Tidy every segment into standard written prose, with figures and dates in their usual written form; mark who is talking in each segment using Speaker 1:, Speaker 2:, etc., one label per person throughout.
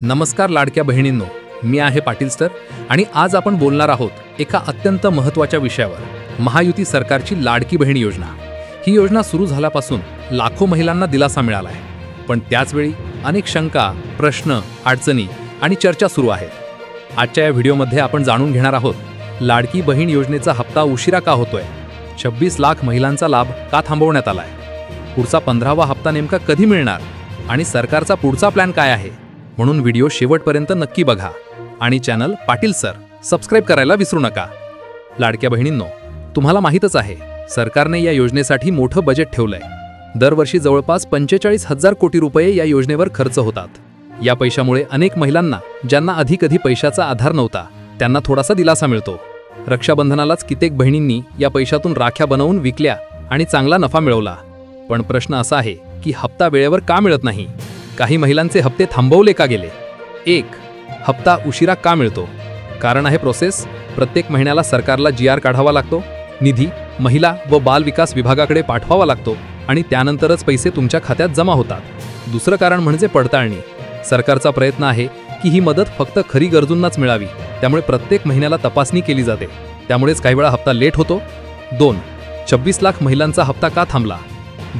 Speaker 1: नमस्कार लाडक्या बहिणींनो, मी आहे पाटील सर आणि आज आपण बोलणार आहोत एका अत्यंत महत्त्वाच्या विषयावर, महायुती सरकारची लाडकी बहीण योजना। ही योजना सुरू झाल्यापासून लाखो महिलांना दिलासा मिळाला आहे, पण त्याचवेळी अनेक शंका, प्रश्न, अडचणी आणि चर्चा सुरू आहेत। आजच्या या व्हिडिओमध्ये आपण जाणून घेणार आहोत लाडकी बहीण योजनेचा हप्ता उशिरा का होतोय, 26 लाख महिलांचा लाभ का थांबवण्यात आलाय, पुढचा 15वा हप्ता नेमका कधी मिळणार आणि सरकारचा पुढचा प्लॅन काय आहे। म्हणून व्हिडिओ शेवटपर्यंत नक्की बघा आणि चॅनल पाटील सर सबस्क्राइब करायला विसरू नका। लाडक्या बहिणींनो, तुम्हाला माहीतच आहे सरकारने या योजनेसाठी मोठं बजेट ठेवलंय। दरवर्षी जवळपास 45,000 कोटी रुपये या योजनेवर खर्च होतात। या पैशामुळे अनेक महिलांना, ज्यांना कधी पैशाचा आधार नव्हता, त्यांना थोडासा दिलासा मिळतो। रक्षाबंधनालाच कित्येक बहिणींनी या पैशातून राख्या बनवून विकल्या आणि चांगला नफा मिळवला। पण प्रश्न असा आहे की हप्ता वेळेवर का मिळत नाही? काही महिलांचे हप्ते थांबवले का गेले? 1. हप्ता उशिरा का मिळतो? कारण आहे प्रोसेस। प्रत्येक महिन्याला सरकारला GR काढावा लागतो, निधी महिला व बाल विकास विभागाकडे पाठवावा लागतो आणि त्यानंतरच पैसे तुमच्या खात्यात जमा होतात। दुसरं कारण म्हणजे पडताळणी। सरकारचा प्रयत्न आहे की ही मदत फक्त खरी गरजूंनाच मिळावी, त्यामुळे प्रत्येक महिन्याला तपासणी केली जाते, त्यामुळेच काही वेळा हप्ता लेट होतो। 2. 26 लाख महिलांचा हप्ता का थांबला?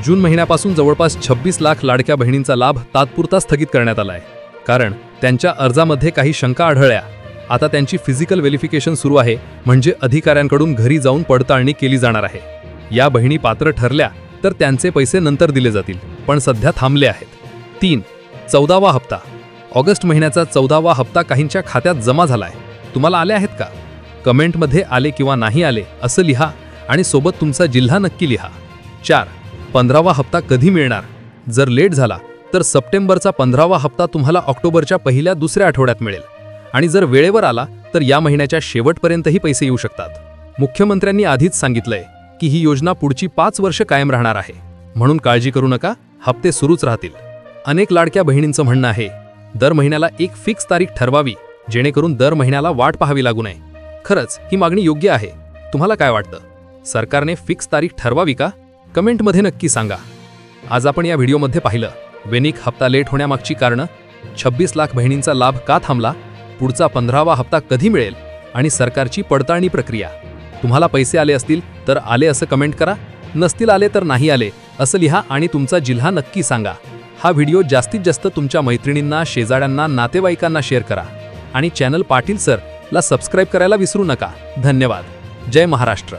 Speaker 1: जून महिन्यापासून जवळपास 26 लाख लाडक्या बहिणींचा लाभ तात्पुरता स्थगित करण्यात आलाय, कारण त्यांच्या अर्जामध्ये काही शंका आढळल्या। आता त्यांची फिजिकल व्हेरिफिकेशन सुरू आहे, म्हणजे अधिकाऱ्यांकडून घरी जाऊन पडताळणी केली जाणार आहे। या बहिणी पात्र ठरल्या तर त्यांचे पैसे नंतर दिले जातील, पण सध्या थांबले आहेत। 3. 14वा हप्ता। ऑगस्ट महिन्याचा 14वा हप्ता काहींच्या खात्यात जमा झालाय। तुम्हाला आले आहेत का? कमेंटमध्ये आले किंवा नाही आले असं लिहा आणि सोबत तुमचा जिल्हा नक्की लिहा। 4. 15वा हप्ता कधी मिळणार? जर लेट झाला तर सप्टेंबरचा 15वा हप्ता तुम्हाला ऑक्टोबरच्या पहिल्या दुसऱ्या आठवड्यात मिळेल आणि जर वेळेवर आला तर या महिन्याच्या शेवटपर्यंतही पैसे येऊ शकतात। मुख्यमंत्र्यांनी आधीच सांगितलंय की ही योजना पुढची 5 वर्ष कायम राहणार आहे, म्हणून काळजी करू नका, हप्ते सुरूच राहतील। अनेक लाडक्या बहिणींचं म्हणणं आहे दर महिन्याला एक फिक्स तारीख ठरवावी, जेणेकरून दर महिन्याला वाट पाहावी लागू नये। खरंच ही मागणी योग्य आहे? तुम्हाला काय वाटतं? सरकारने फिक्स तारीख ठरवावी का? कमेंटमध्ये नक्की सांगा। आज आपण या व्हिडिओमध्ये पाहिलं वेनिक हप्ता लेट होण्यामागची कारणं, 26 लाख बहिणींचा लाभ का थांबला, पुढचा 15वा हप्ता कधी मिळेल आणि सरकारची पडताळणी प्रक्रिया। तुम्हाला पैसे आले असतील तर आले असं कमेंट करा, नसतील आले तर नाही आले असं लिहा आणि तुमचा जिल्हा नक्की सांगा। हा व्हिडिओ जास्तीत जास्त तुमच्या मैत्रिणींना, शेजाऱ्यांना, नातेवाईकांना शेअर करा आणि चॅनल पाटील सर ला सबस्क्राइब करायला विसरू नका। धन्यवाद। जय महाराष्ट्र।